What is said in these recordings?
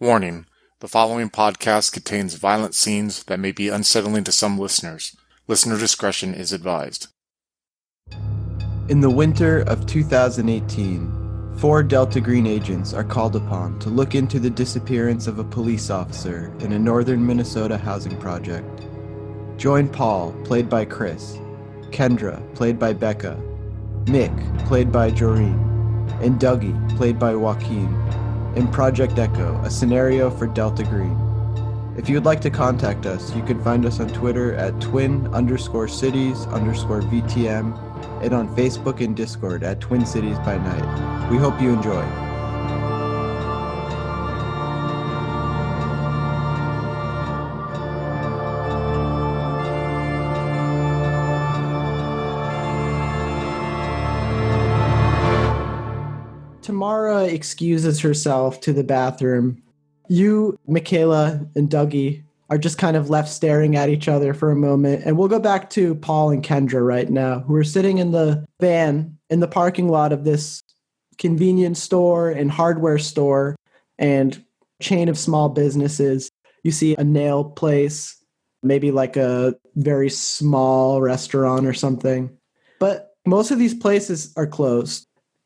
Warning: the following podcast contains violent scenes that may be unsettling to some listeners. Listener discretion is advised. In the winter of 2018, 4 Delta Green agents are called upon to look into the disappearance of a police officer in a northern Minnesota housing project. Join Paul, played by Chris, Kendra, played by Becca, Mick, played by Joreen, and Dougie, played by Joaquin, in Project Echo, a scenario for Delta Green. If you would like to contact us, you can find us on Twitter at twin_cities_VTM and on Facebook and Discord at Twin Cities by Night. We hope you enjoy. Tamara excuses herself to the bathroom. You, Michaela, and Dougie are just kind of left staring at each other for a moment. And we'll go back to Paul and Kendra right now, who are sitting in the van in the parking lot of this convenience store and hardware store and chain of small businesses. You see a nail place, maybe like a very small restaurant or something. But most of these places are closed.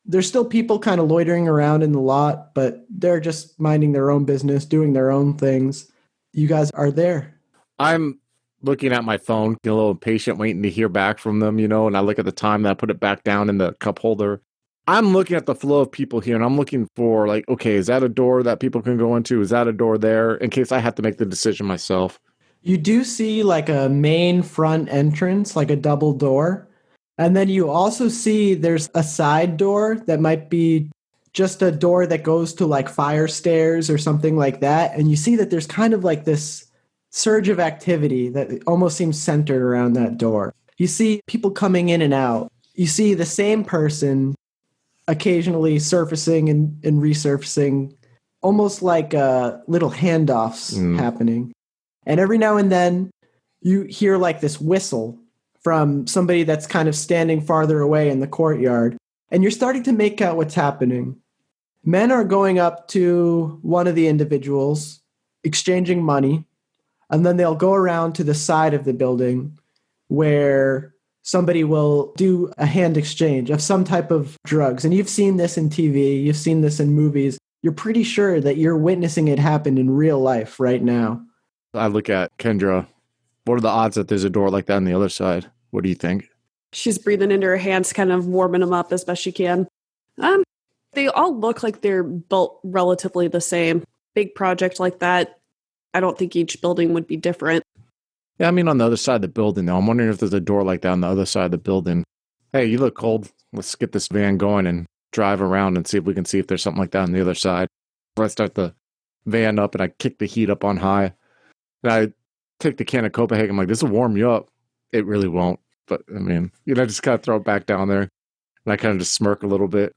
There's still people kind of loitering around in the lot, but they're just minding their own business, doing their own things. You guys are there. I'm looking at my phone, getting a little impatient, waiting to hear back from them, and I look at the time and I put it back down in the cup holder. I'm looking at the flow of people here and I'm looking for okay, is that a door that people can go into? Is that a door there? In case I have to make the decision myself. You do see a main front entrance, like a double door. And then you also see there's a side door that might be just a door that goes to fire stairs or something like that. And you see that there's kind of this surge of activity that almost seems centered around that door. You see people coming in and out. You see the same person occasionally surfacing and resurfacing, almost like little handoffs happening. And every now and then you hear this whistle from somebody that's kind of standing farther away in the courtyard. And you're starting to make out what's happening. Men are going up to one of the individuals, exchanging money, and then they'll go around to the side of the building where somebody will do a hand exchange of some type of drugs. And you've seen this in TV, you've seen this in movies. You're pretty sure that you're witnessing it happen in real life right now. I look at Kendra. What are the odds that there's a door like that on the other side? What do you think? She's breathing into her hands, kind of warming them up as best she can. They all look like they're built relatively the same. Big project like that, I don't think each building would be different. Yeah, on the other side of the building, though. I'm wondering if there's a door like that on the other side of the building. Hey, you look cold. Let's get this van going and drive around and see if we can see if there's something like that on the other side. I start the van up and I kick the heat up on high. And I take the can of Copenhagen. I'm like, this will warm you up. It really won't. But, just kind of throw it back down there. And I kind of just smirk a little bit,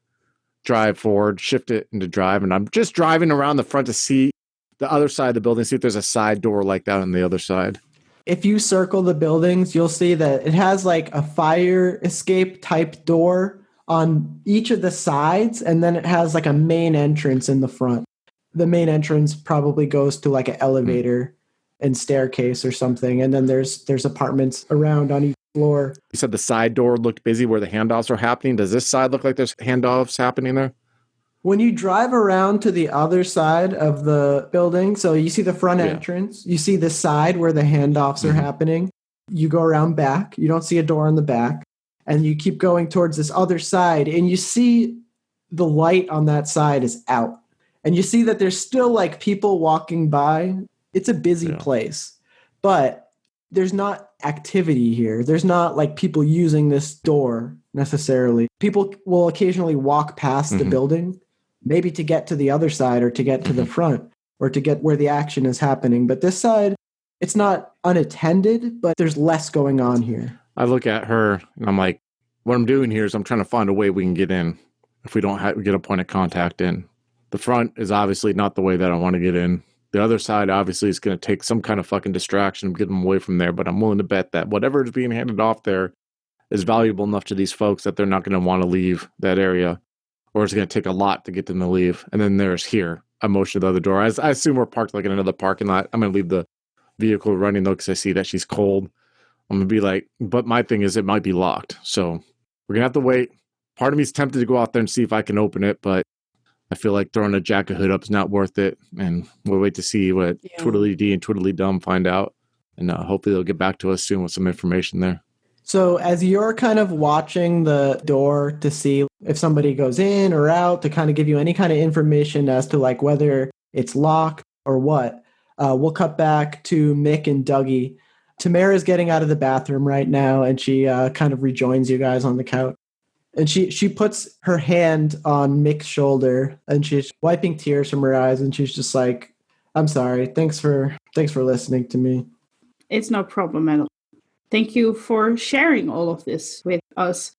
drive forward, shift it into drive. And I'm just driving around the front to see the other side of the building, see if there's a side door like that on the other side. If you circle the buildings, you'll see that it has a fire escape type door on each of the sides. And then it has a main entrance in the front. The main entrance probably goes to an elevator and staircase or something. And then there's apartments around on each floor. You said the side door looked busy where the handoffs are happening. Does this side look like there's handoffs happening there? When you drive around to the other side of the building, so you see the front entrance, you see the side where the handoffs are happening. You go around back, you don't see a door on the back, and you keep going towards this other side, and you see the light on that side is out. And you see that there's still people walking by. It's a busy place, but there's not activity here. There's not people using this door necessarily. People will occasionally walk past the building, maybe to get to the other side or to get to the front or to get where the action is happening. But this side, it's not unattended, but there's less going on here. I look at her and I'm like, what I'm doing here is I'm trying to find a way we can get in if we don't get a point of contact in. The front is obviously not the way that I want to get in. The other side, obviously, is going to take some kind of fucking distraction and get them away from there. But I'm willing to bet that whatever is being handed off there is valuable enough to these folks that they're not going to want to leave that area. or it's going to take a lot to get them to leave. And then there's here. I motion the other door. I assume we're parked like in another parking lot. I'm going to leave the vehicle running though because I see that she's cold. I'm going to be like, but my thing is it might be locked. So we're going to have to wait. Part of me is tempted to go out there and see if I can open it, but I feel like throwing a jacket hood up is not worth it. And we'll wait to see what Twiddly-Dee and Twiddly-Dum find out. And hopefully they'll get back to us soon with some information there. So as you're kind of watching the door to see if somebody goes in or out, to kind of give you any kind of information as to like whether it's locked or what, we'll cut back to Mick and Dougie. Tamara's getting out of the bathroom right now, and she kind of rejoins you guys on the couch. And she puts her hand on Mick's shoulder, and she's wiping tears from her eyes, and she's just like, "I'm sorry. Thanks for listening to me." It's no problem at all. Thank you for sharing all of this with us.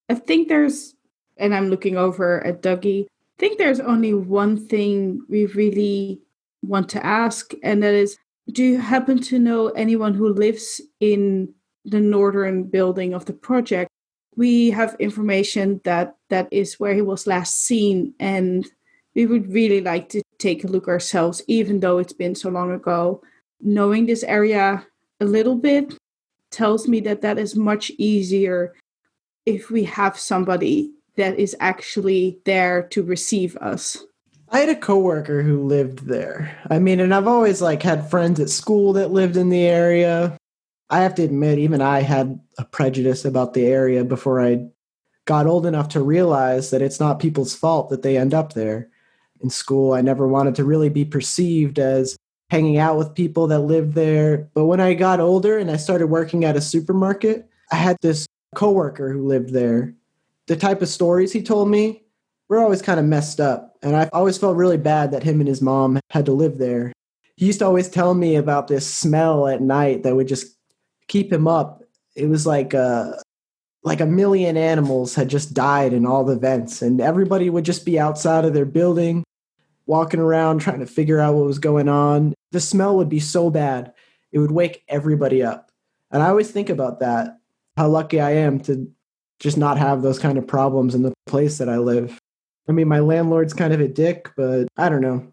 I think and I'm looking over at Dougie, I think there's only one thing we really want to ask, and that is, do you happen to know anyone who lives in the northern building of the project? We have information that is where he was last seen, and we would really like to take a look ourselves, even though it's been so long ago. Knowing this area a little bit tells me that is much easier if we have somebody that is actually there to receive us. I had a coworker who lived there. I mean, and I've always like had friends at school that lived in the area. I have to admit, even I had a prejudice about the area before I got old enough to realize that it's not people's fault that they end up there. In school, I never wanted to really be perceived as hanging out with people that lived there. But when I got older and I started working at a supermarket, I had this coworker who lived there. The type of stories he told me were always kind of messed up. And I always felt really bad that him and his mom had to live there. He used to always tell me about this smell at night that would just keep him up. It was like a million animals had just died in all the vents, and everybody would just be outside of their building, walking around trying to figure out what was going on. The smell would be so bad, it would wake everybody up. And I always think about that, how lucky I am to just not have those kind of problems in the place that I live. I mean, my landlord's kind of a dick, but I don't know.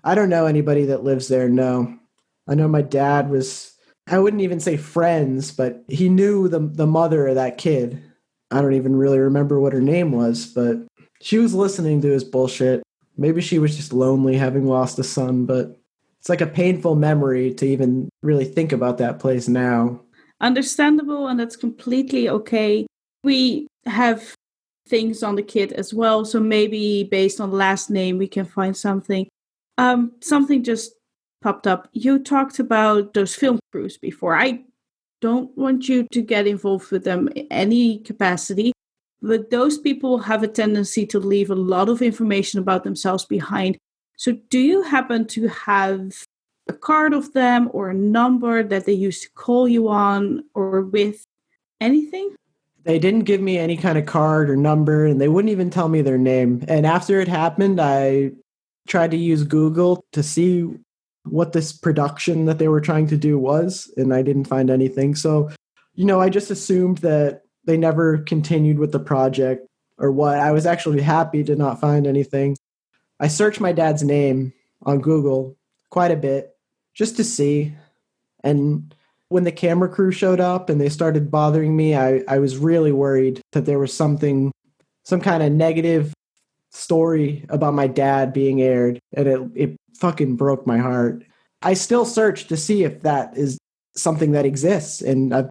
I don't know anybody that lives there, no. I know my dad was, I wouldn't even say friends, but he knew the mother of that kid. I don't even really remember what her name was, but she was listening to his bullshit. Maybe she was just lonely having lost a son, but it's like a painful memory to even really think about that place now. Understandable, and that's completely okay. We have things on the kid as well, so maybe based on the last name we can find something. Something just popped up. You talked about those film crews before. I don't want you to get involved with them in any capacity, but those people have a tendency to leave a lot of information about themselves behind. So do you happen to have a card of them or a number that they used to call you on or with? Anything? They didn't give me any kind of card or number, and they wouldn't even tell me their name. And after it happened, I tried to use Google to see what this production that they were trying to do was, and I didn't find anything. So, I just assumed that they never continued with the project or what. I was actually happy to not find anything. I searched my dad's name on Google quite a bit just to see. And when the camera crew showed up and they started bothering me, I was really worried that there was some kind of negative story about my dad being aired, and it fucking broke my heart. I still search to see if that is something that exists, and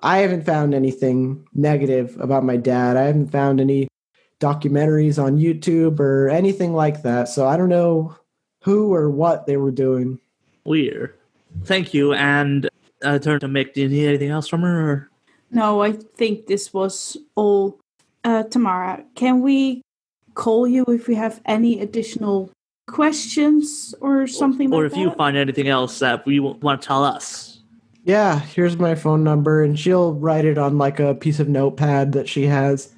I haven't found anything negative about my dad. I haven't found any documentaries on YouTube or anything like that, so I don't know who or what they were doing. Weird. Thank you, and turn to Mick. Do you need anything else from her? Or? No, I think this was all. Tamara, can we call you if we have any additional questions or something or like that? Or if you find anything else that we want to tell us. Yeah, here's my phone number, and she'll write it on like a piece of notepad that she has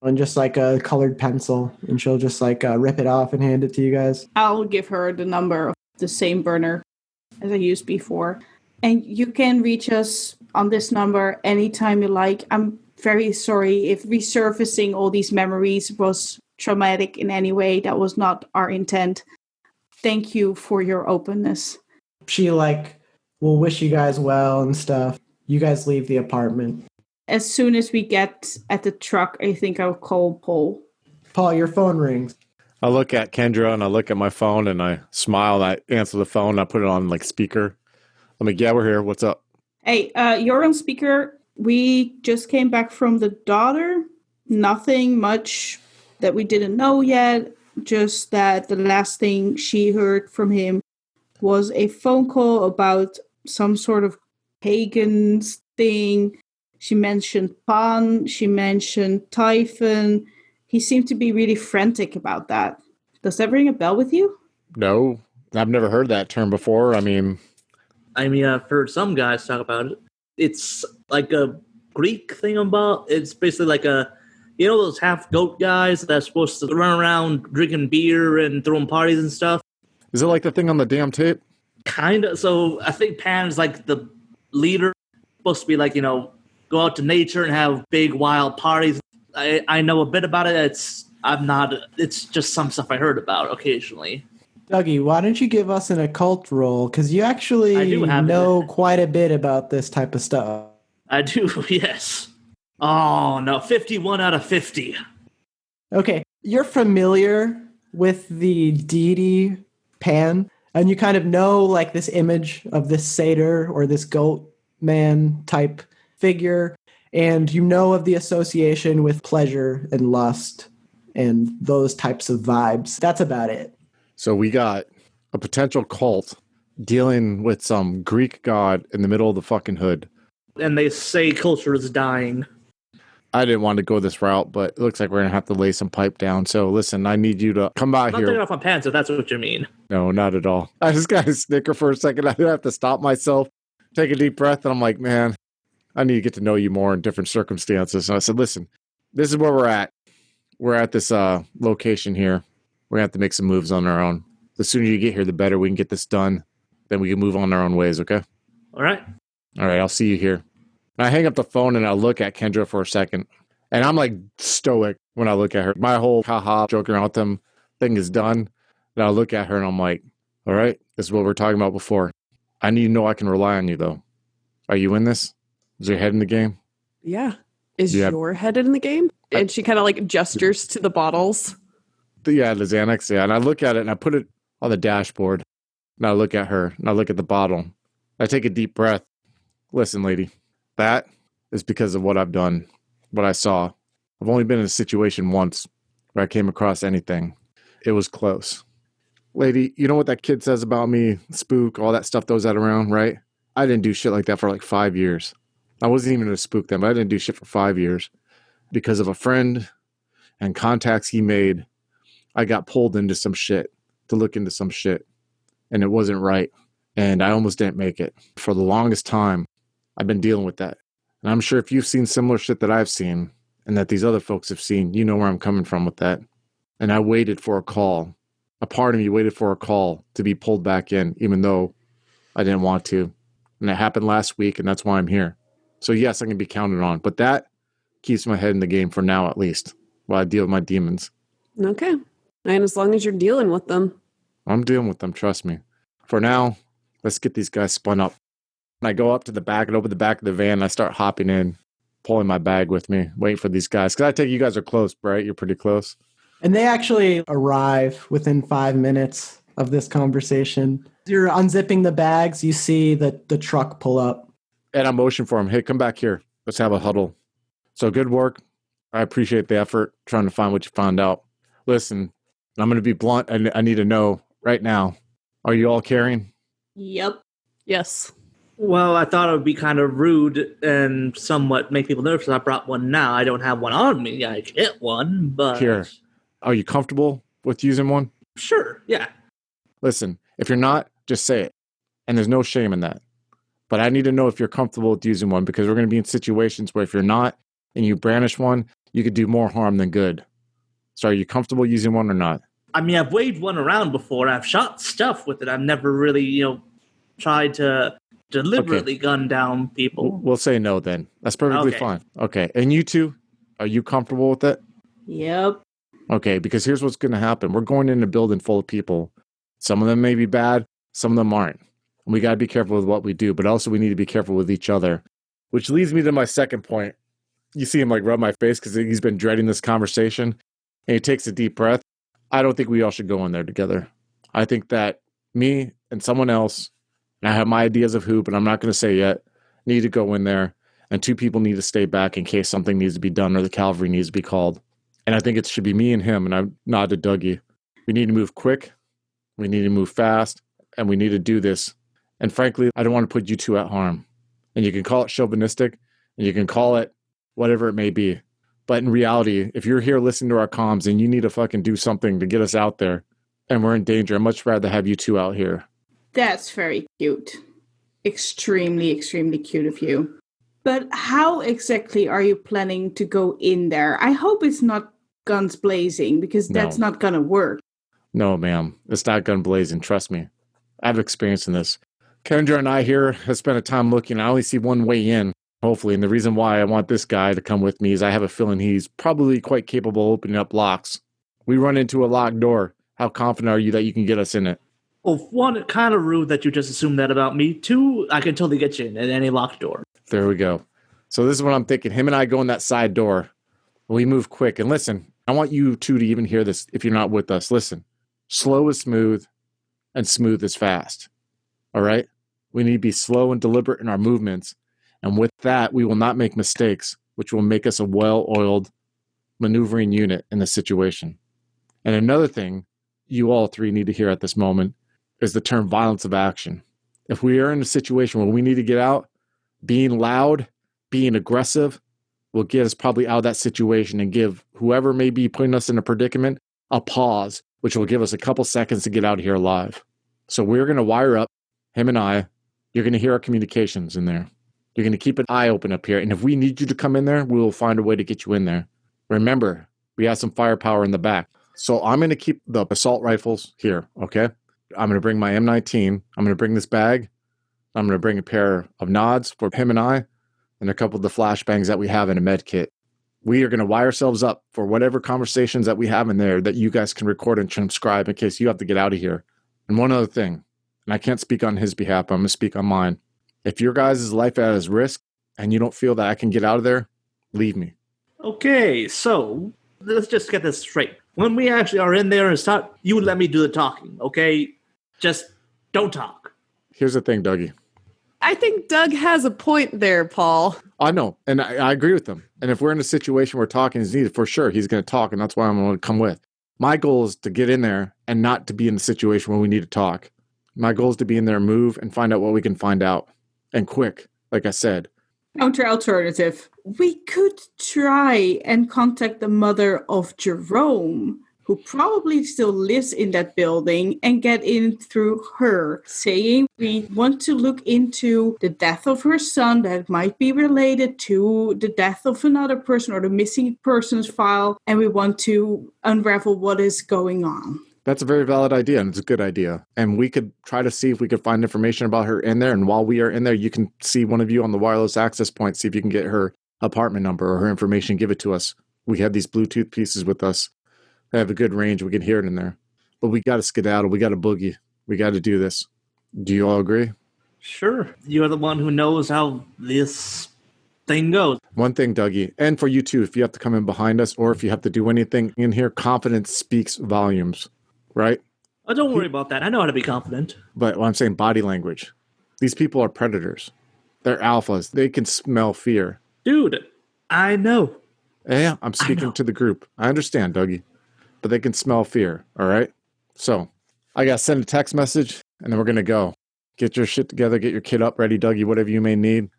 on just like a colored pencil, and she'll just like rip it off and hand it to you guys. I'll give her the number of the same burner as I used before. And you can reach us on this number anytime you like. I'm very sorry if resurfacing all these memories was traumatic in any way. That was not our intent. Thank you for your openness. She will wish you guys well and stuff. You guys leave the apartment. As soon as we get at the truck, I think I'll call Paul. Paul, your phone rings. I look at Kendra and I look at my phone and I smile and I answer the phone and I put it on speaker. I'm like, yeah, we're here. What's up? Hey, you're on speaker. We just came back from the daughter. Nothing much that we didn't know yet. Just that the last thing she heard from him was a phone call about some sort of pagan thing. She mentioned Pan. She mentioned Typhon. He seemed to be really frantic about that. Does that ring a bell with you? No, I've never heard that term before. I mean, I've heard some guys talk about it. It's like a Greek thing about. It's basically like those half goat guys that's supposed to run around drinking beer and throwing parties and stuff. is it like the thing on the damn tape? Kind of. So I think Pan's like the leader, supposed to be like, go out to nature and have big wild parties. I know a bit about it. It's just some stuff I heard about occasionally. Dougie, why don't you give us an occult roll? Because you actually know quite a bit about this type of stuff. I do, yes. Oh, no, 51 out of 50. Okay, you're familiar with the deity Pan, and you kind of know this image of this satyr or this goat man type figure, and you know of the association with pleasure and lust and those types of vibes. That's about it. So we got a potential cult dealing with some Greek god in the middle of the fucking hood. And they say culture is dying. I didn't want to go this route, but it looks like we're going to have to lay some pipe down. So listen, I need you to come by I'm here. not taking off my pants if that's what you mean. No, not at all. I just got to snicker for a second. I have to stop myself, take a deep breath, and I'm like, man, I need to get to know you more in different circumstances. And I said, listen, this is where we're at. We're at this location here. We're going to have to make some moves on our own. The sooner you get here, the better we can get this done. Then we can move on our own ways, okay? All right. All right, I'll see you here. And I hang up the phone and I look at Kendra for a second. And I'm like stoic when I look at her. My whole haha joking around with them thing is done. And I look at her and I'm like, all right, this is what we were talking about before. I need to know I can rely on you, though. Are you in this? Is your head in the game? Yeah. Is your head in the game? And she kind of gestures to the bottles. Yeah, the Xanax, yeah. And I look at it and I put it on the dashboard. And I look at her and I look at the bottle. I take a deep breath. Listen, lady, that is because of what I've done, what I saw. I've only been in a situation once where I came across anything. It was close. Lady, you know what that kid says about me? Spook, all that stuff throws that around, right? I didn't do shit like that for 5 years. I wasn't even a spook then, but I didn't do shit for 5 years. Because of a friend and contacts he made, I got pulled into some shit, to look into some shit. And it wasn't right. And I almost didn't make it. For the longest time, I've been dealing with that. And I'm sure if you've seen similar shit that I've seen and that these other folks have seen, you know where I'm coming from with that. And I waited for a call. A part of me waited for a call to be pulled back in, even though I didn't want to. And it happened last week, and that's why I'm here. So yes, I can be counted on. But that keeps my head in the game for now, at least, while I deal with my demons. Okay. And as long as you're dealing with them. I'm dealing with them, trust me. For now, let's get these guys spun up. And I go up to the back and open the back of the van. And I start hopping in, pulling my bag with me, waiting for these guys. Because I take you guys are close, right? You're pretty close. And they actually arrive within 5 minutes of this conversation. You're unzipping the bags. You see the truck pull up. And I motion for them. Hey, come back here. Let's have a huddle. So good work. I appreciate the effort trying to find what you found out. Listen, I'm going to be blunt. I need to know right now. Are you all carrying? Yep. Yes. Well, I thought it would be kind of rude and somewhat make people nervous. I brought one now. I don't have one on me. I get one, but... Here. Are you comfortable with using one? Sure, yeah. Listen, if you're not, just say it. And there's no shame in that. But I need to know if you're comfortable with using one because we're going to be in situations where if you're not and you brandish one, you could do more harm than good. So are you comfortable using one or not? I mean, I've waved one around before. I've shot stuff with it. I've never really, tried to deliberately gun down people. We'll say no then. That's perfectly fine. Okay. And you two, are you comfortable with it? Yep. Okay, because here's what's going to happen. We're going in a building full of people. Some of them may be bad, some of them aren't. We got to be careful with what we do, but also we need to be careful with each other. Which leads me to my second point. You see him like rub my face because he's been dreading this conversation. And he takes a deep breath. I don't think we all should go in there together. I think that me and someone else, and I have my ideas of who, but I'm not going to say yet, need to go in there. And 2 people need to stay back in case something needs to be done or the cavalry needs to be called. And I think it should be me and him. And I nod to Dougie. We need to move quick. We need to move fast. And we need to do this. And frankly, I don't want to put you 2 at harm. And you can call it chauvinistic. And you can call it whatever it may be. But in reality, if you're here listening to our comms and you need to fucking do something to get us out there and we're in danger, I'd much rather have you 2 out here. That's very cute. Extremely, extremely cute of you. But how exactly are you planning to go in there? I hope it's not guns blazing, because that's not going to work. No, ma'am. It's not gun blazing. Trust me. I have experience in this. Kendra and I here have spent a time looking. I only see one way in, hopefully. And the reason why I want this guy to come with me is I have a feeling he's probably quite capable of opening up locks. We run into a locked door. How confident are you that you can get us in it? Well, 1, kind of rude that you just assumed that about me. 2, I can totally get you in at any locked door. There we go. So this is what I'm thinking. Him and I go in that side door. We move quick. And listen, I want you 2 to even hear this if you're not with us. Listen, slow is smooth and smooth is fast. All right? We need to be slow and deliberate in our movements. And with that, we will not make mistakes, which will make us a well-oiled maneuvering unit in this situation. And another thing you all 3 need to hear at this moment is the term violence of action. If we are in a situation where we need to get out, being loud, being aggressive will get us probably out of that situation and give whoever may be putting us in a predicament a pause, which will give us a couple seconds to get out of here alive. So we're going to wire up, him and I. You're going to hear our communications in there. You're going to keep an eye open up here. And if we need you to come in there, we will find a way to get you in there. Remember, we have some firepower in the back. So I'm going to keep the assault rifles here, okay? I'm going to bring my M19. I'm going to bring this bag. I'm going to bring a pair of nods for him and I, and a couple of the flashbangs that we have in a med kit. We are going to wire ourselves up for whatever conversations that we have in there that you guys can record and transcribe in case you have to get out of here. And one other thing, and I can't speak on his behalf, but I'm going to speak on mine. If your guys' life is at risk and you don't feel that I can get out of there, leave me. Okay, so let's just get this straight. When we actually are in there and start, you let me do the talking, okay? Just don't talk. Here's the thing, Dougie. I think Doug has a point there, Paul. I know, and I agree with him. And if we're in a situation where talking is needed, for sure, he's going to talk, and that's why I'm going to come with. My goal is to get in there and not to be in the situation where we need to talk. My goal is to be in there, move, and find out what we can find out. And quick, like I said. Counter alternative. We could try and contact the mother of Jerome, who probably still lives in that building, and get in through her, saying we want to look into the death of her son that might be related to the death of another person or the missing persons file, and we want to unravel what is going on. That's a very valid idea, and it's a good idea. And we could try to see if we could find information about her in there, and while we are in there, you can see one of you on the wireless access point, see if you can get her apartment number or her information, give it to us. We have these Bluetooth pieces with us. They have a good range. We can hear it in there. But we got to skedaddle. We got to boogie. We got to do this. Do you all agree? Sure. You're the one who knows how this thing goes. One thing, Dougie, and for you too, if you have to come in behind us or if you have to do anything in here, confidence speaks volumes, right? Oh, don't worry about that. I know how to be confident. But I'm saying body language. These people are predators. They're alphas. They can smell fear. Dude, I know. Yeah, I'm speaking to the group. I understand, Dougie. But they can smell fear, all right? So, I got to send a text message, and then we're going to go. Get your shit together, get your kid up ready, Dougie, whatever you may need.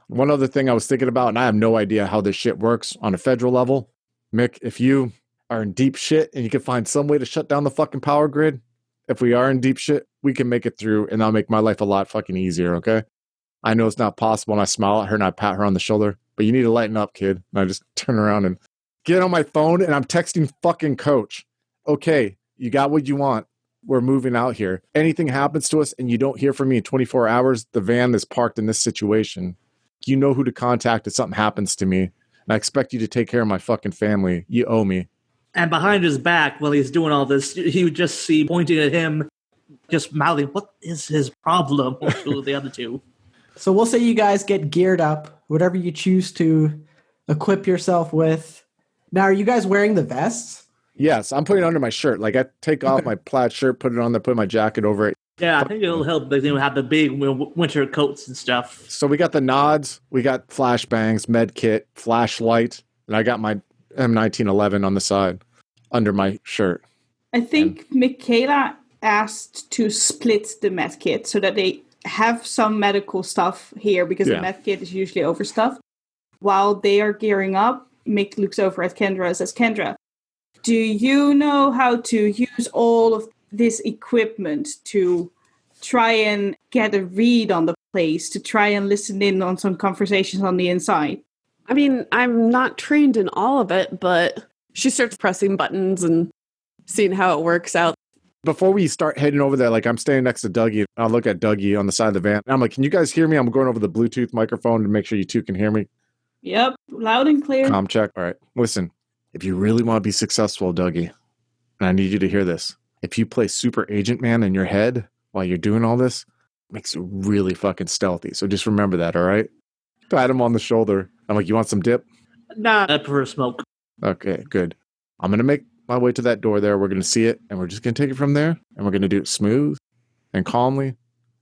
One other thing I was thinking about, and I have no idea how this shit works on a federal level. Mick, if you are in deep shit and you can find some way to shut down the fucking power grid, if we are in deep shit, we can make it through, and that'll make my life a lot fucking easier, okay? I know it's not possible, and I smile at her, and I pat her on the shoulder, but you need to lighten up, kid. And I just turn around and get on my phone, and I'm texting fucking Coach. Okay, you got what you want. We're moving out here. Anything happens to us and you don't hear from me in 24 hours, the van is parked in this situation. You know who to contact if something happens to me. And I expect you to take care of my fucking family. You owe me. And behind his back, while he's doing all this, he would just see pointing at him, just mouthing, "What is his problem?" to the other two. So we'll say you guys get geared up, whatever you choose to equip yourself with. Now, are you guys wearing the vests? Yes, I'm putting it under my shirt. Like I take off my plaid shirt, put it on there, put my jacket over it. Yeah, I think it'll help. They have the big winter coats and stuff. So we got the nods, we got flashbangs, med kit, flashlight, and I got my M1911 on the side under my shirt. I think Michaela asked to split the med kit so that they have some medical stuff here because the med kit is usually overstuffed. While they are gearing up, Mick looks over at Kendra and says, "Kendra, do you know how to use all of this equipment to try and get a read on the place, to try and listen in on some conversations on the inside?" I mean, I'm not trained in all of it, but she starts pressing buttons and seeing how it works out. Before we start heading over there, like I'm standing next to Dougie. I'll look at Dougie on the side of the van. And I'm like, "Can you guys hear me?" I'm going over the Bluetooth microphone to make sure you two can hear me. Yep, loud and clear. Comm check. All right. Listen, if you really want to be successful, Dougie, and I need you to hear this, if you play Super Agent Man in your head while you're doing all this, it makes you really fucking stealthy. So just remember that, all right? Pat him on the shoulder. I'm like, "You want some dip?" Nah, I prefer smoke. Okay, good. I'm going to make my way to that door there. We're going to see it, and we're just going to take it from there, and we're going to do it smooth and calmly, and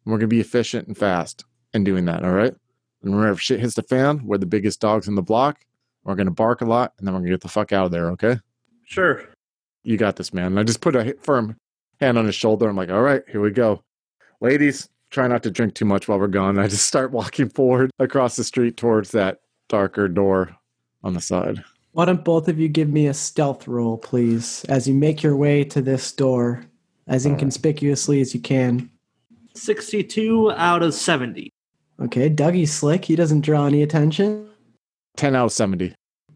we're going to be efficient and fast in doing that, all right? And remember, if shit hits the fan, we're the biggest dogs in the block. We're going to bark a lot, and then we're going to get the fuck out of there, okay? Sure. You got this, man. And I just put a firm hand on his shoulder. I'm like, "All right, here we go. Ladies, try not to drink too much while we're gone." I just start walking forward across the street towards that darker door on the side. Why don't both of you give me a stealth roll, please, as you make your way to this door as inconspicuously as you can. 62 out of 70. Okay, Dougie's slick. He doesn't draw any attention. 10 out of 70.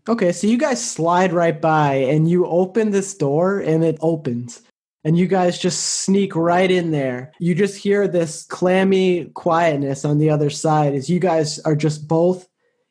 Okay, so you guys slide right by and you open this door and it opens. And you guys just sneak right in there. You just hear this clammy quietness on the other side as you guys are just both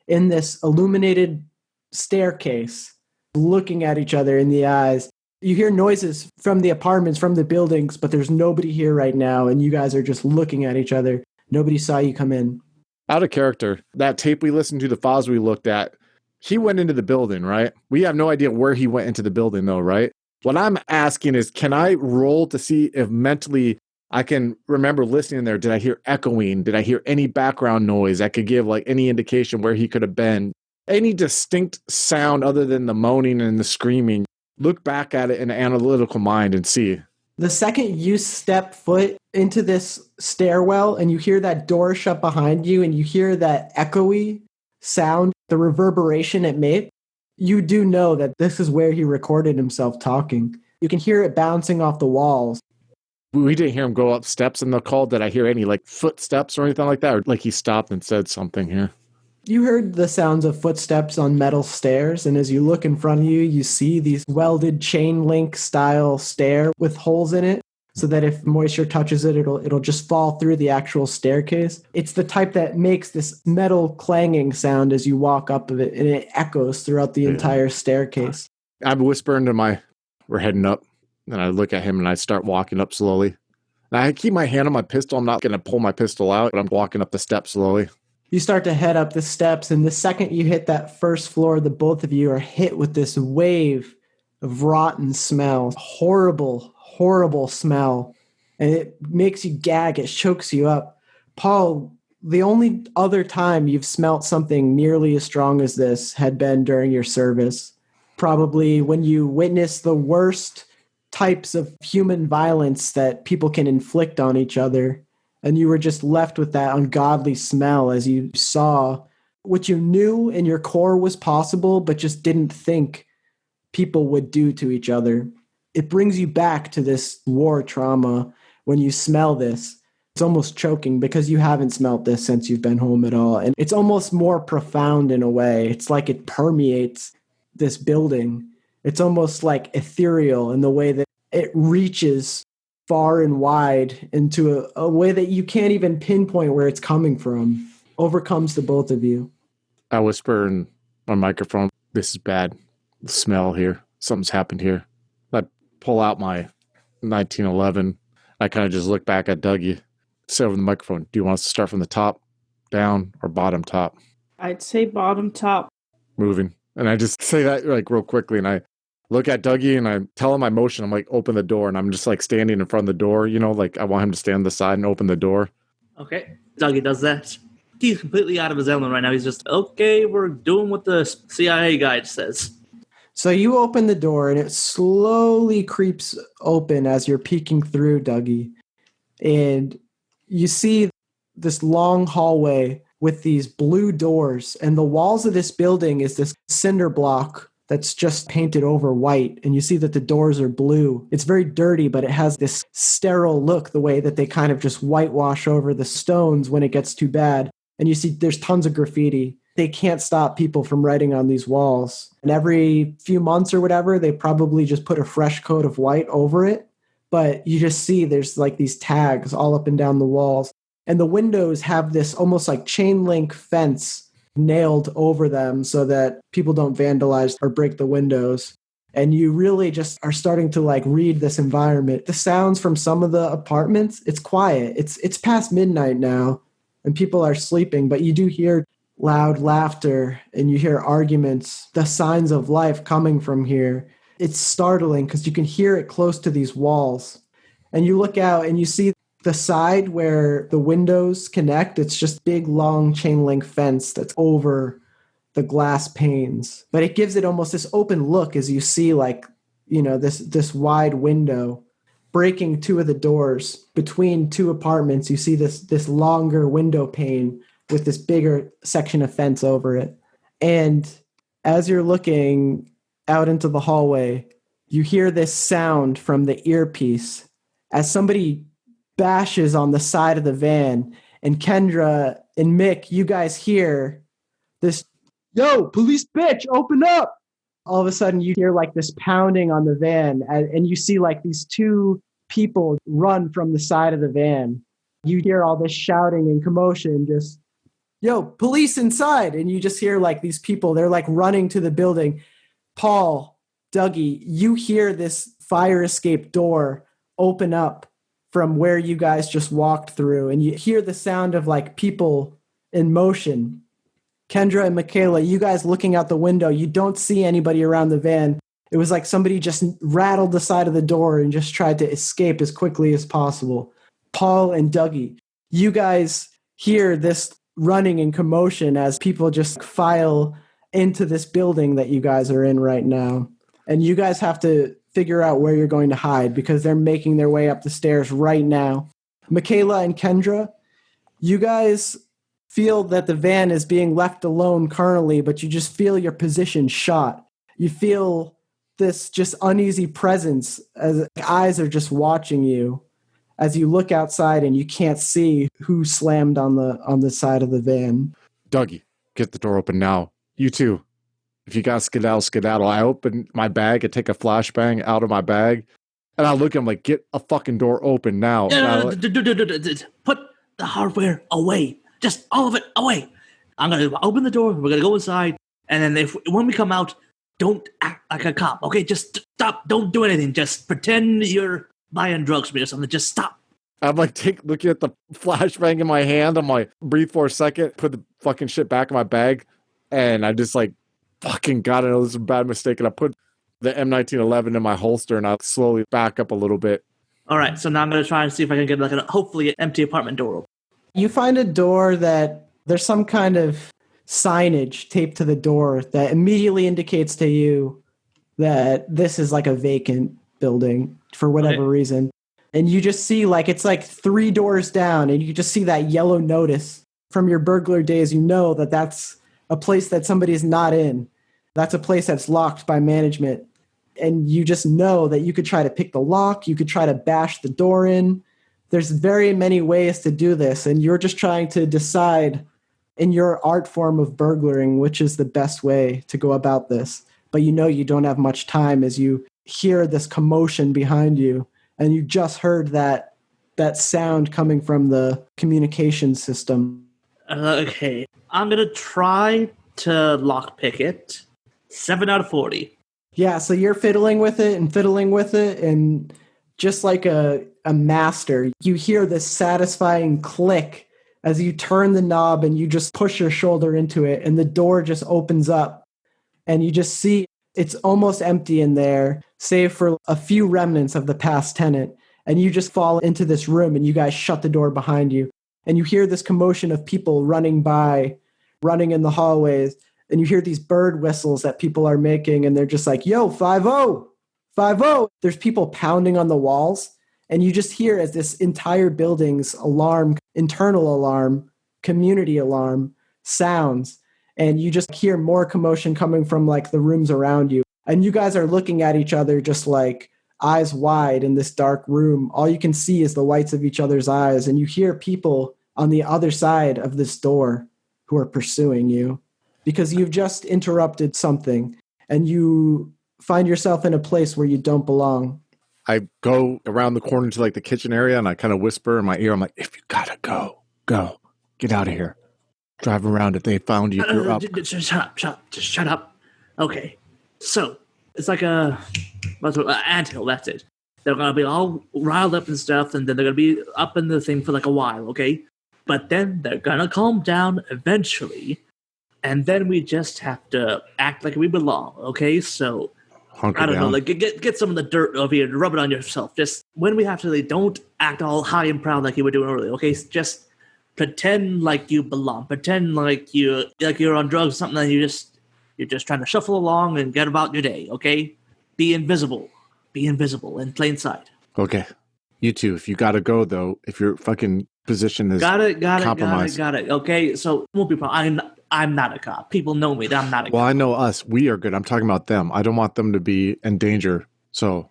in this illuminated staircase looking at each other in the eyes. You hear noises from the apartments, from the buildings, but there's nobody here right now. And you guys are just looking at each other. Nobody saw you come in. Out of character, that tape we listened to, the files we looked at, he went into the building, right? We have no idea where he went into the building, though, right? What I'm asking is, can I roll to see if mentally I can remember listening there? Did I hear echoing? Did I hear any background noise that could give like any indication where he could have been? Any distinct sound other than the moaning and the screaming? Look back at it in an analytical mind and see. The second you step foot into this stairwell and you hear that door shut behind you and you hear that echoey sound, the reverberation it made, you do know that this is where he recorded himself talking. You can hear it bouncing off the walls. We didn't hear him go up steps in the call. Did I hear any like footsteps or anything like that? Or like he stopped and said something here? You heard the sounds of footsteps on metal stairs, and as you look in front of you, you see these welded chain link style stair with holes in it, so that if moisture touches it, it'll just fall through the actual staircase. It's the type that makes this metal clanging sound as you walk up of it, and it echoes throughout the entire staircase. I'm whispering to we're heading up, and I look at him and I start walking up slowly. And I keep my hand on my pistol. I'm not going to pull my pistol out, but I'm walking up the steps slowly. You start to head up the steps, and the second you hit that first floor, the both of you are hit with this wave of rotten smell. Horrible, horrible smell. And it makes you gag. It chokes you up. Paul, the only other time you've smelt something nearly as strong as this had been during your service. Probably when you witnessed the worst types of human violence that people can inflict on each other. And you were just left with that ungodly smell as you saw what you knew in your core was possible, but just didn't think people would do to each other. It brings you back to this war trauma when you smell this. It's almost choking because you haven't smelt this since you've been home at all. And it's almost more profound in a way. It's like it permeates this building. It's almost like ethereal in the way that it reaches far and wide into a way that you can't even pinpoint where it's coming from. Overcomes the both of you. I whisper in my microphone, "This is bad. The smell here. something's happened here. I pull out my 1911. I kind of just look back at Dougie, say over the microphone, do you want us to start from the top, down, or bottom top? I'd say bottom top. Moving. And I just say that like real quickly, and I look at Dougie and I tell him my motion. I'm like, open the door, and I'm just like standing in front of the door, like I want him to stand on the side and open the door. Okay. Dougie does that. He's completely out of his element right now. He's just, okay, we're doing what the CIA guide says. So you open the door and it slowly creeps open as you're peeking through, Dougie. And you see this long hallway with these blue doors. And the walls of this building is this cinder block that's just painted over white. And you see that the doors are blue. It's very dirty, but it has this sterile look, the way that they kind of just whitewash over the stones when it gets too bad. And you see there's tons of graffiti. They can't stop people from writing on these walls. And every few months or whatever, they probably just put a fresh coat of white over it. But you just see there's like these tags all up and down the walls. And the windows have this almost like chain link fence nailed over them so that people don't vandalize or break the windows. And you really just are starting to like read this environment. The sounds from some of the apartments, it's quiet. It's past midnight now and people are sleeping, but you do hear loud laughter and you hear arguments, the signs of life coming from here. It's startling because you can hear it close to these walls. And you look out and you see the side where the windows connect. It's just big, long chain link fence that's over the glass panes. But it gives it almost this open look as you see like, this wide window breaking two of the doors between two apartments. You see this longer window pane with this bigger section of fence over it. And as you're looking out into the hallway, you hear this sound from the earpiece as somebody bashes on the side of the van. And Kendra and Mick, you guys hear this, yo, police bitch, open up. All of a sudden you hear like this pounding on the van and you see like these two people run from the side of the van. You hear all this shouting and commotion, just, yo, police inside. And you just hear like these people, they're like running to the building. Paul, Dougie, you hear this fire escape door open up from where you guys just walked through. And you hear the sound of like people in motion. Kendra and Michaela, you guys looking out the window, you don't see anybody around the van. It was like somebody just rattled the side of the door and just tried to escape as quickly as possible. Paul and Dougie, you guys hear this running and commotion as people just file into this building that you guys are in right now. And you guys have to figure out where you're going to hide because they're making their way up the stairs right now. Michaela and Kendra, you guys feel that the van is being left alone currently, but you just feel your position shot. You feel this just uneasy presence as eyes are just watching you as you look outside and you can't see who slammed on the side of the van. Dougie, get the door open now. You too. If you got skedaddle. I open my bag, I take a flashbang out of my bag, and I look at him like, get a fucking door open now. Put the hardware away. Just all of it away. I'm going to open the door, we're going to go inside, and then when we come out, don't act like a cop, okay? Just stop, don't do anything. Just pretend you're buying drugs for me or something. Just stop. I'm like looking at the flashbang in my hand. I'm like, breathe for a second, put the fucking shit back in my bag, and I just like, fucking God, I know this is a bad mistake. And I put the M1911 in my holster and I slowly back up a little bit. All right, so now I'm going to try and see if I can get like hopefully an empty apartment door open. You find a door that there's some kind of signage taped to the door that immediately indicates to you that this is like a vacant building for whatever reason. And you just see like, it's like 3 doors down and you just see that yellow notice from your burglar days. You know that that's a place that somebody's not in. That's a place that's locked by management. And you just know that you could try to pick the lock. You could try to bash the door in. There's very many ways to do this. And you're just trying to decide in your art form of burglaring, which is the best way to go about this. But you know you don't have much time as you hear this commotion behind you. And you just heard that sound coming from the communication system. Okay. I'm going to try to lockpick it. 7 out of 40. Yeah, so you're fiddling with it, and just like a master, you hear this satisfying click as you turn the knob and you just push your shoulder into it, and the door just opens up, and you just see it's almost empty in there, save for a few remnants of the past tenant. And you just fall into this room, and you guys shut the door behind you. And you hear this commotion of people running by, running in the hallways. And you hear these bird whistles that people are making, and they're just like, yo, 5-0, 5-0. There's people pounding on the walls. And you just hear as this entire building's alarm, internal alarm, community alarm sounds. And you just hear more commotion coming from like the rooms around you. And you guys are looking at each other just like eyes wide in this dark room. All you can see is the whites of each other's eyes. And you hear people on the other side of this door who are pursuing you because you've just interrupted something and you find yourself in a place where you don't belong. I go around the corner to like the kitchen area and I kind of whisper in my ear. I'm like, if you gotta go, get out of here. Drive around if they found you. You're up. Just shut up. Okay. So, it's like an anthill, that's it. They're going to be all riled up and stuff, and then they're going to be up in the thing for like a while, okay? But then they're going to calm down eventually, and then we just have to act like we belong, okay? So, Hunker I don't down. know, like get some of the dirt over here and rub it on yourself. Just when we have to, like, don't act all high and proud like you were doing earlier, okay? Just pretend like you belong. Pretend like you're on drugs or something, and you're just trying to shuffle along and get about your day, okay? Be invisible. Be invisible in plain sight. Okay. You too. If you gotta go though, if your fucking position is Got it. compromised. Okay, so it won't be a problem. I'm not a cop. People know me that I'm not a Well, cop. I know us. We are good. I'm talking about them. I don't want them to be in danger. So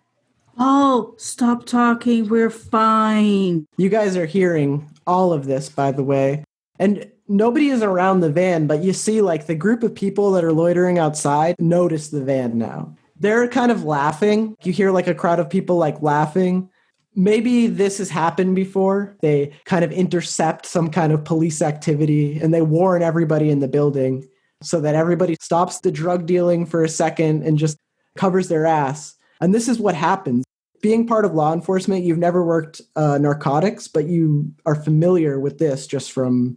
Oh, stop talking. We're fine. You guys are hearing all of this, by the way. And nobody is around the van, but you see like the group of people that are loitering outside notice the van now. They're kind of laughing. You hear like a crowd of people like laughing. Maybe this has happened before. They kind of intercept some kind of police activity and they warn everybody in the building so that everybody stops the drug dealing for a second and just covers their ass. And this is what happens. Being part of law enforcement, you've never worked narcotics, but you are familiar with this just from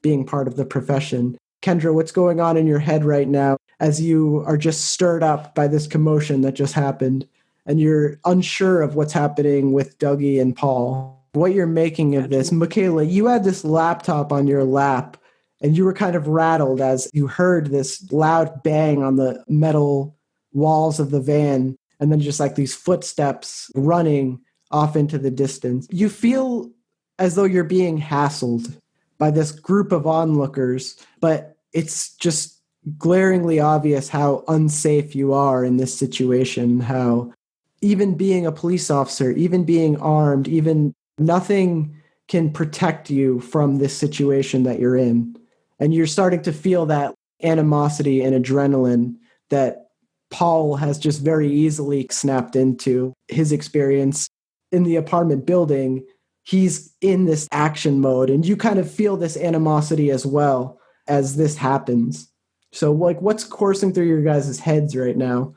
being part of the profession. Kendra, what's going on in your head right now as you are just stirred up by this commotion that just happened and you're unsure of what's happening with Dougie and Paul? What you're making of this? Michaela, you had this laptop on your lap and you were kind of rattled as you heard this loud bang on the metal walls of the van and then just like these footsteps running off into the distance. You feel as though you're being hassled by this group of onlookers, but it's just glaringly obvious how unsafe you are in this situation, how even being a police officer, even being armed, even nothing can protect you from this situation that you're in. And you're starting to feel that animosity and adrenaline that Paul has just very easily snapped into. His experience in the apartment building, he's in this action mode, and you kind of feel this animosity as well as this happens. So like what's coursing through your guys' heads right now?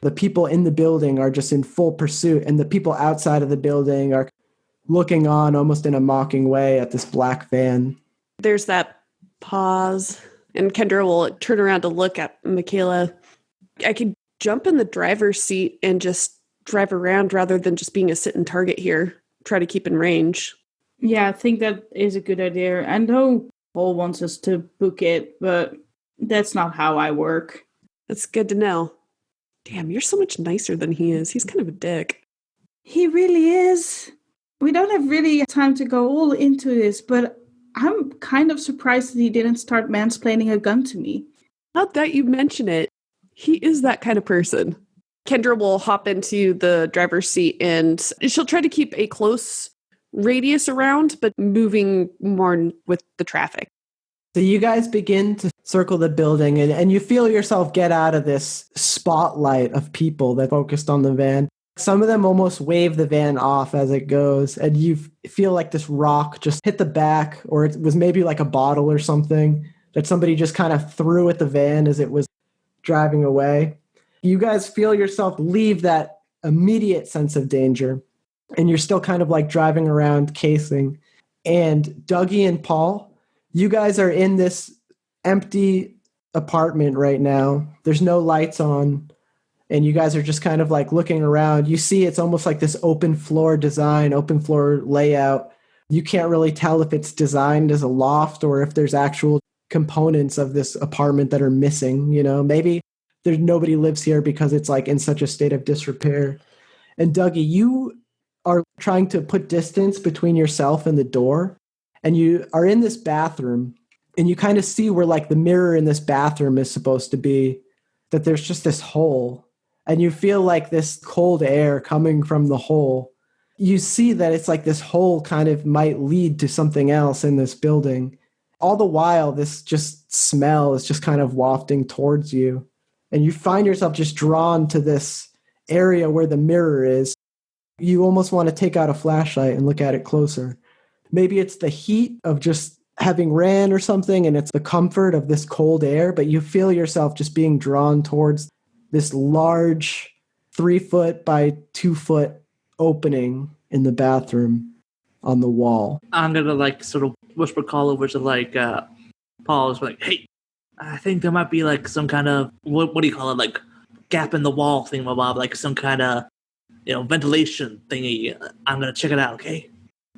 The people in the building are just in full pursuit, and the people outside of the building are looking on almost in a mocking way at this black van. There's that pause, and Kendra will turn around to look at Michaela. I could jump in the driver's seat and just drive around rather than just being a sit-and target here. Try to keep in range. Yeah, I think that is a good idea. I know Paul wants us to book it, but that's not how I work. That's good to know. Damn, you're so much nicer than he is. He's kind of a dick. He really is. We don't have really time to go all into this, but I'm kind of surprised that he didn't start mansplaining a gun to me. Now that you mention it, he is that kind of person. Kendra will hop into the driver's seat and she'll try to keep a close radius around, but moving more with the traffic. So you guys begin to circle the building and you feel yourself get out of this spotlight of people that focused on the van. Some of them almost wave the van off as it goes, and you feel like this rock just hit the back, or it was maybe like a bottle or something that somebody just kind of threw at the van as it was driving away. You guys feel yourself leave that immediate sense of danger, and you're still kind of like driving around casing. And Dougie and Paul, you guys are in this empty apartment right now. There's no lights on, and you guys are just kind of like looking around. You see it's almost like this open floor design, open floor layout. You can't really tell if it's designed as a loft or if there's actual components of this apartment that are missing. Maybe there's nobody lives here because it's like in such a state of disrepair. And Dougie, you are trying to put distance between yourself and the door, and you are in this bathroom, and you kind of see where like the mirror in this bathroom is supposed to be, that there's just this hole, and you feel like this cold air coming from the hole. You see that it's like this hole kind of might lead to something else in this building. All the while, this just smell is just kind of wafting towards you, and you find yourself just drawn to this area where the mirror is. You almost want to take out a flashlight and look at it closer. Maybe it's the heat of just having ran or something, and it's the comfort of this cold air, but you feel yourself just being drawn towards this large 3-foot by 2-foot opening in the bathroom on the wall. I'm gonna like sort of whisper call over to like Paul's like, hey, I think there might be like some kind of what do you call it, like gap in the wall thing, Bob, like some kind of ventilation thingy. I'm gonna check it out, okay?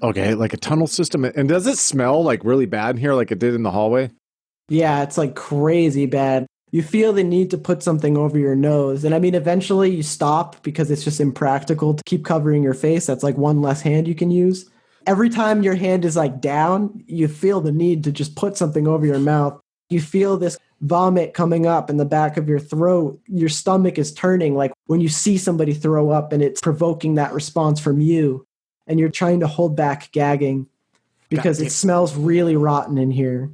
Okay, like a tunnel system. And does it smell like really bad in here like it did in the hallway? Yeah, it's like crazy bad. You feel the need to put something over your nose. And I mean, eventually you stop because it's just impractical to keep covering your face. That's like one less hand you can use. Every time your hand is like down, you feel the need to just put something over your mouth. You feel this vomit coming up in the back of your throat. Your stomach is turning like when you see somebody throw up, and it's provoking that response from you. And you're trying to hold back gagging because it smells really rotten in here.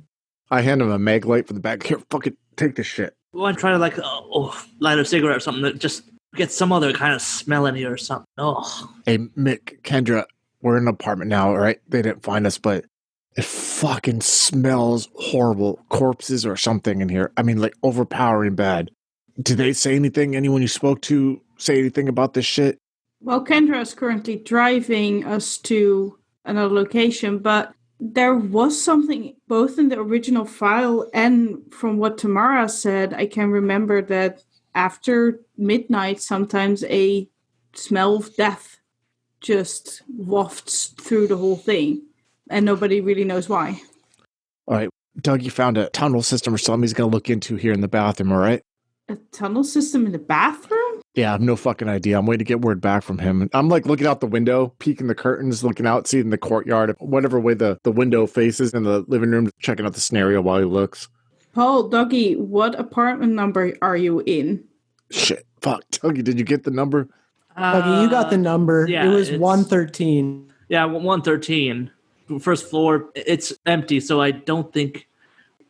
I hand him a mag light from the back. Here, fucking take this shit. Well, I'm trying to like light a cigarette or something that just get some other kind of smell in here or something. Oh. Hey, Mick, Kendra, we're in an apartment now, all right? They didn't find us, but it fucking smells horrible. Corpses or something in here. I mean, like overpowering bad. Did they say anything? Anyone you spoke to say anything about this shit? Well, Kendra is currently driving us to another location, but there was something both in the original file and from what Tamara said. I can remember that after midnight, sometimes a smell of death just wafts through the whole thing, and nobody really knows why. All right, Doug, you found a tunnel system or something he's going to look into here in the bathroom, all right? A tunnel system in the bathroom? Yeah, I have no fucking idea. I'm waiting to get word back from him. I'm like looking out the window, peeking the curtains, looking out, seeing the courtyard, whatever way the window faces in the living room, checking out the scenario while he looks. Paul, Dougie, what apartment number are you in? Shit, fuck. Dougie, did you get the number? Dougie, you got the number. Yeah, it was 113. Yeah, 113. First floor. It's empty, so I don't think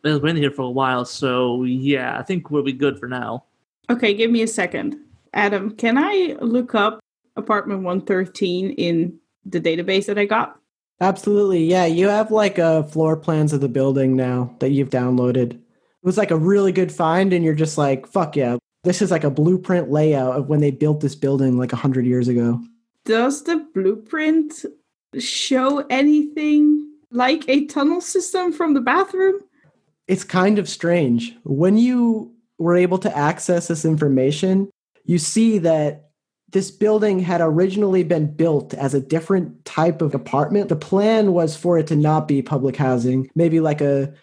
it's been here for a while. So yeah, I think we'll be good for now. Okay, give me a second. Adam, can I look up apartment 113 in the database that I got? Absolutely. Yeah, you have like floor plans of the building now that you've downloaded. It was like a really good find, and you're just like, fuck yeah. This is like a blueprint layout of when they built this building like 100 years ago. Does the blueprint show anything like a tunnel system from the bathroom? It's kind of strange. When you were able to access this information, you see that this building had originally been built as a different type of apartment. The plan was for it to not be public housing, maybe like a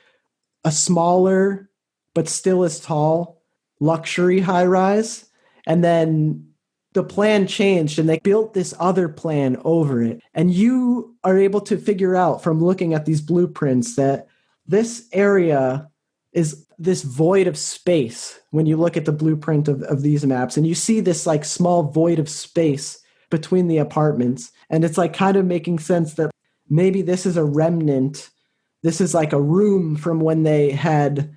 smaller, but still as tall, luxury high-rise. And then the plan changed, and they built this other plan over it. And you are able to figure out from looking at these blueprints that this area is this void of space when you look at the blueprint of these maps, and you see this like small void of space between the apartments. And it's like kind of making sense that maybe this is a remnant. This is like a room from when they had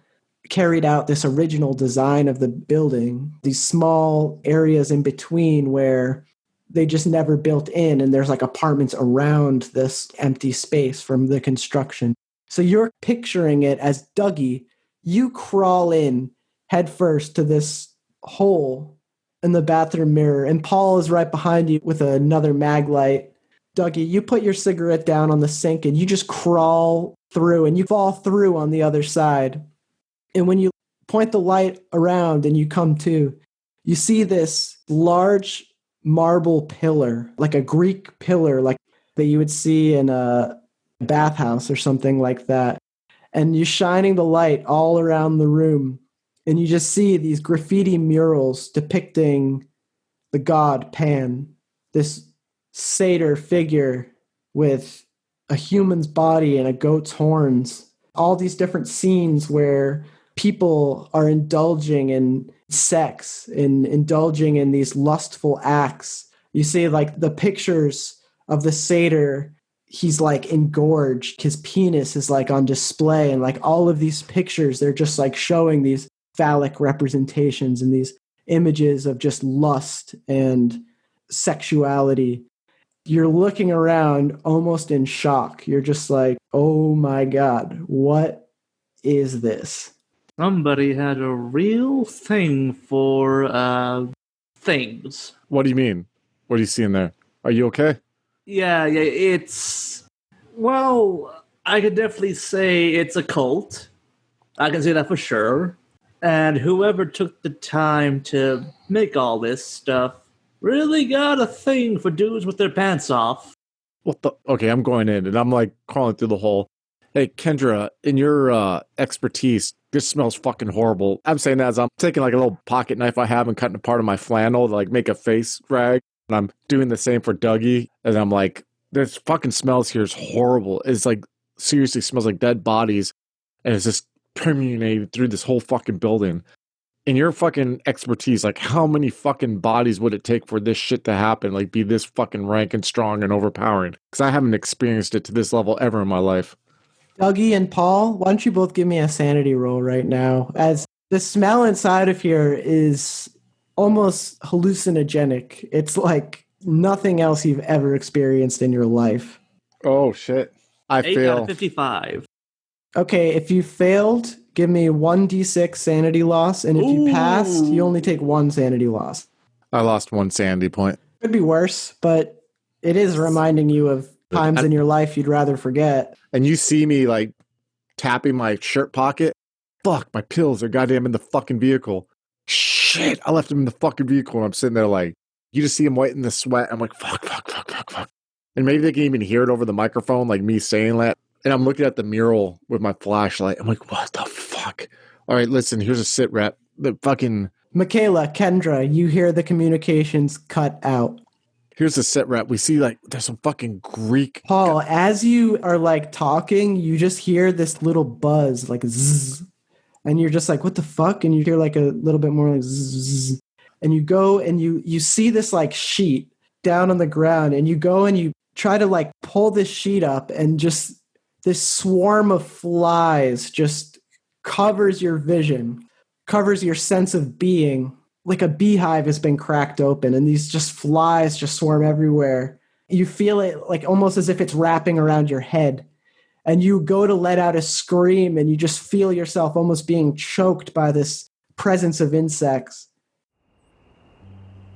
carried out this original design of the building, these small areas in between where they just never built in, and there's like apartments around this empty space from the construction. So you're picturing it as Dougie. You crawl in headfirst to this hole in the bathroom mirror, and Paul is right behind you with another mag light. Dougie, you put your cigarette down on the sink and you just crawl through and you fall through on the other side. And when you point the light around and you come to, you see this large marble pillar, like a Greek pillar, like that you would see in a bathhouse or something like that. And you're shining the light all around the room. And you just see these graffiti murals depicting the god Pan, this satyr figure with a human's body and a goat's horns. All these different scenes where people are indulging in sex and indulging in these lustful acts. You see like the pictures of the satyr, he's like engorged, his penis is like on display, and like all of these pictures, they're just like showing these phallic representations and these images of just lust and sexuality. You're looking around almost in shock. You're just like, oh my God, what is this? Somebody had a real thing for things. What do you mean? What are you seeing there? Are you okay? Yeah, it's... Well, I could definitely say it's a cult. I can say that for sure. And whoever took the time to make all this stuff really got a thing for dudes with their pants off. What the? Okay, I'm going in, and I'm like crawling through the hole. Hey, Kendra, in your expertise, this smells fucking horrible. I'm saying that as I'm taking like a little pocket knife I have and cutting a part of my flannel to like make a face rag. And I'm doing the same for Dougie. And I'm like, this fucking smells here is horrible. It's like, seriously smells like dead bodies. And it's just permeated through this whole fucking building. In your fucking expertise, like how many fucking bodies would it take for this shit to happen? Like be this fucking rank and strong and overpowering? Because I haven't experienced it to this level ever in my life. Dougie and Paul, why don't you both give me a sanity roll right now? As the smell inside of here is almost hallucinogenic. It's like nothing else you've ever experienced in your life. Oh, shit. I 8 fail. out of 55. Okay, if you failed, give me 1d6 sanity loss, and if you passed, you only take 1 sanity loss. I lost 1 sanity point. Could be worse, but it is reminding you of times in your life you'd rather forget. And you see me like tapping my shirt pocket. Fuck, my pills are goddamn in the fucking vehicle. Shit, I left them in the fucking vehicle. And I'm sitting there like, you just see him wet in the sweat. I'm like, fuck. And maybe they can even hear it over the microphone, like me saying that. And I'm looking at the mural with my flashlight. I'm like, what the fuck? All right, listen, here's a sit rep. The fucking... Michaela, Kendra, you hear the communications cut out. Here's the sit rep. We see like, there's some fucking Greek... Paul, as you are like talking, you just hear this little buzz, like zzz. And you're just like, what the fuck? And you hear like a little bit more like zzz. And you go and you see this like sheet down on the ground. And you go and you try to like pull this sheet up, and just this swarm of flies just covers your vision, covers your sense of being. Like a beehive has been cracked open, and these just flies just swarm everywhere. You feel it like almost as if it's wrapping around your head. And you go to let out a scream, and you just feel yourself almost being choked by this presence of insects.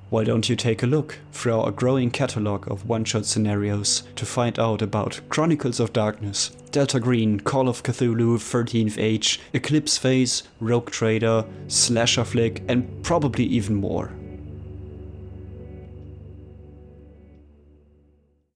Why don't you take a look through our growing catalog of one-shot scenarios to find out about Chronicles of Darkness, Delta Green, Call of Cthulhu, 13th Age, Eclipse Phase, Rogue Trader, Slasher Flick, and probably even more.